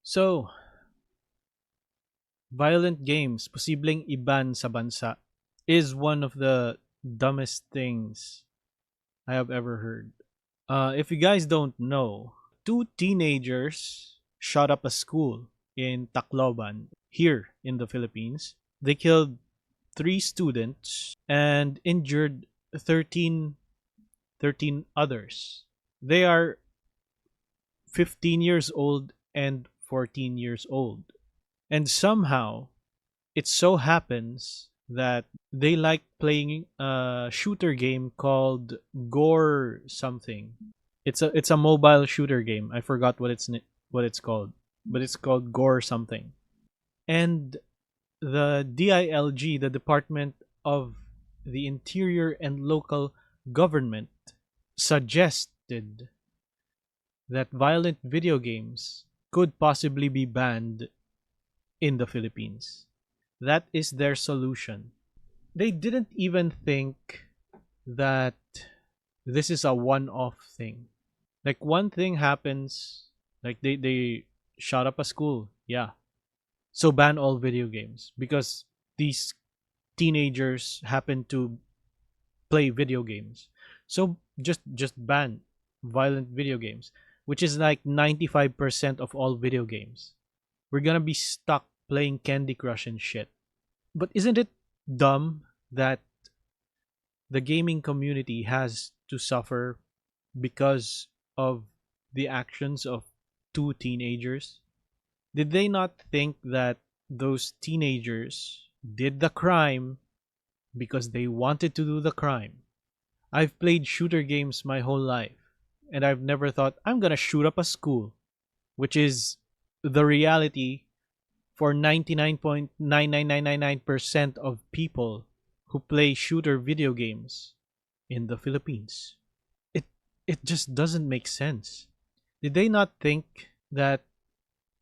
So, violent games posibleng iban sa bansa is one of the dumbest things I have ever heard. If you guys don't know, two teenagers shot up a school in Tacloban, here in the Philippines. They killed three students and injured 13, 13 others. They are 15 years old and 14 years old. And somehow, it so happens that they like playing a shooter game called Gore something. It's a mobile shooter game. I forgot what it's called, but it's called Gore something. And the DILG, the Department of the Interior and Local Government, suggested that violent video games could possibly be banned in the Philippines. That is their solution. They didn't even think that this is a one off thing. Like one thing happens, like they shot up a school. Yeah. So ban all video games because these teenagers happen to play video games. So just ban violent video games, which is like 95% of all video games. We're going to be stuck playing Candy Crush and shit. But isn't it dumb that the gaming community has to suffer because of the actions of two teenagers? Did they not think that those teenagers did the crime because they wanted to do the crime? I've played shooter games my whole life, and I've never thought I'm gonna shoot up a school, which is the reality for 99.99999% of people who play shooter video games in the Philippines. It it just doesn't make sense. Did they not think that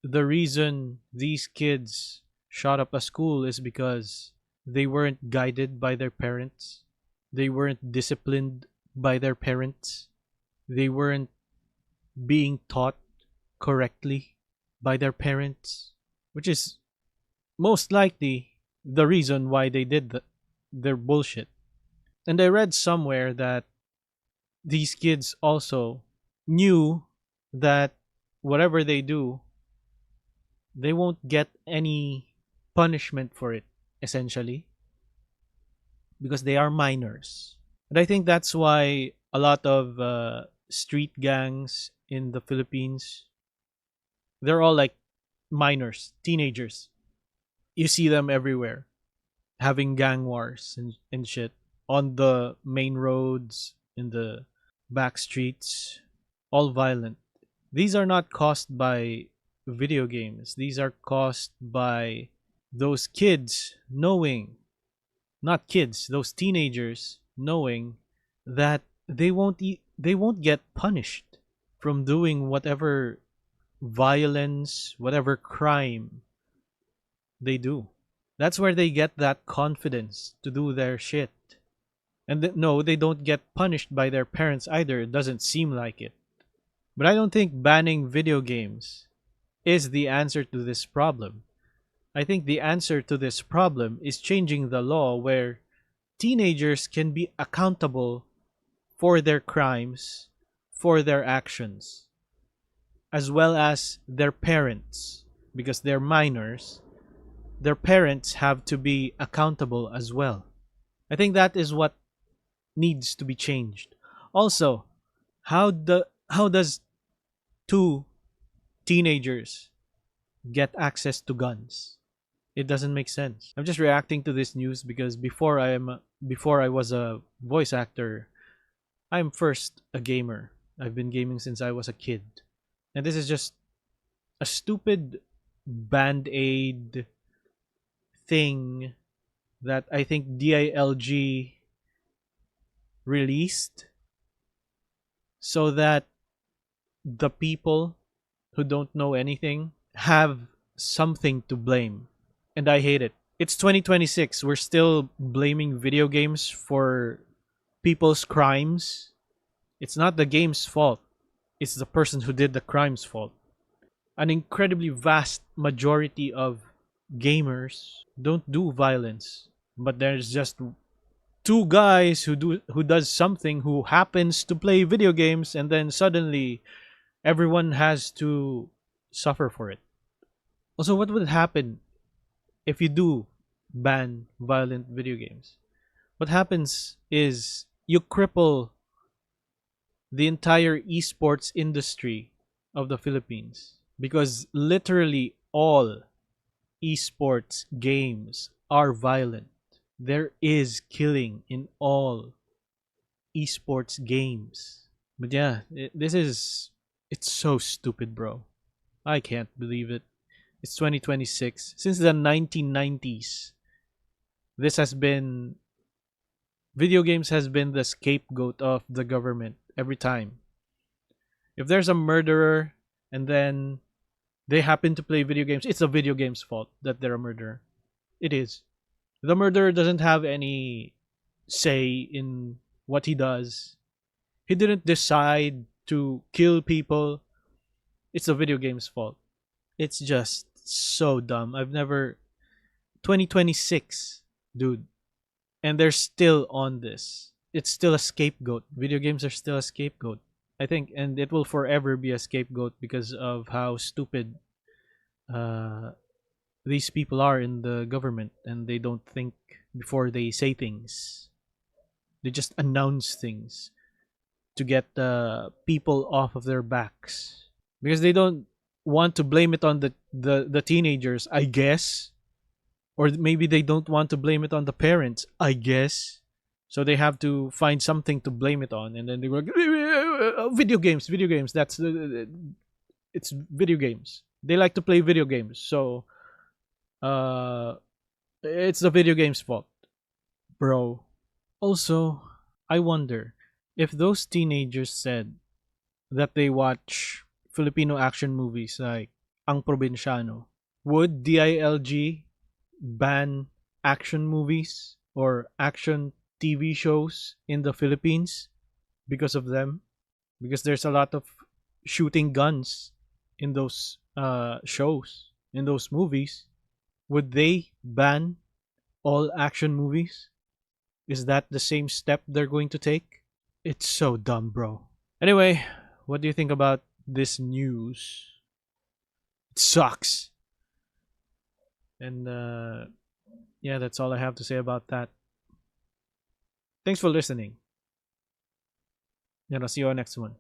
the reason these kids shot up a school is because they weren't guided by their parents? They weren't disciplined by their parents? They weren't being taught correctly by their parents? Which is most likely the reason why they did their bullshit. And I read somewhere that these kids also knew that whatever they do, they won't get any punishment for it, essentially, because they are minors. And I think that's why a lot of street gangs in the Philippines, they're all like minors, teenagers. You see them everywhere having gang wars and shit on the main roads, in the back streets, all violent. These are not caused by video games. These are caused by those kids knowing, not kids, those teenagers knowing that they won't get punished from doing whatever violence, whatever crime they do. That's where they get that confidence to do their shit. And no, they don't get punished by their parents either. It doesn't seem like it. But I don't think banning video games is the answer to this problem. I think the answer to this problem is changing the law where teenagers can be accountable for their crimes, for their actions, as well as their parents. Because they're minors, their parents have to be accountable as well. I think that is what needs to be changed. Also, how does two teenagers get access to guns? It doesn't make sense. I'm just reacting to this news because before I was a voice actor, I'm first a gamer. I've been gaming since I was a kid. And this is just a stupid band-aid thing that I think DILG released so that the people who don't know anything have something to blame. And I hate it. It's 2026. We're still blaming video games for people's crimes. It's not the game's fault. It's the person who did the crime's fault. an incredibly vast majority of gamers don't do violence, but there's just two guys who does something, who happens to play video games, and then suddenly everyone has to suffer for it. Also, what would happen if you do ban violent video games? What happens is you cripple the entire esports industry of the Philippines, because literally all esports games are violent. There is killing in all esports games. But yeah, it's so stupid, bro. I can't believe it. It's 2026. Since the 1990s, this has been video games has been the scapegoat of the government every time. If there's a murderer and then they happen to play video games, it's the video game's fault that they're a murderer. It is. The murderer doesn't have any say in what he does. He didn't decide to kill people. It's the video game's fault. It's just so dumb. I've never 2026, dude, and they're still on this. It's still a scapegoat. Video games are still a scapegoat, I think, and it will forever be a scapegoat because of how stupid uh, these people are in the government, and they don't think before they say things. They just announce things to get people off of their backs, because they don't want to blame it on the teenagers, I guess, or maybe they don't want to blame it on the parents, I guess. So they have to find something to blame it on, and then they were video games, video games. That's it's video games. They like to play video games, so uh, it's the video game's fault, bro. Also, I wonder if those teenagers said that they watch Filipino action movies like Ang Probinsyano, would DILG ban action movies or action TV shows in the Philippines because of them? Because there's a lot of shooting guns in those shows, in those movies. Would they ban all action movies? Is that the same step they're going to take? It's so dumb, bro. Anyway, what do you think about this news? It sucks. And yeah, that's all I have to say about that. Thanks for listening. And I'll see you on next one.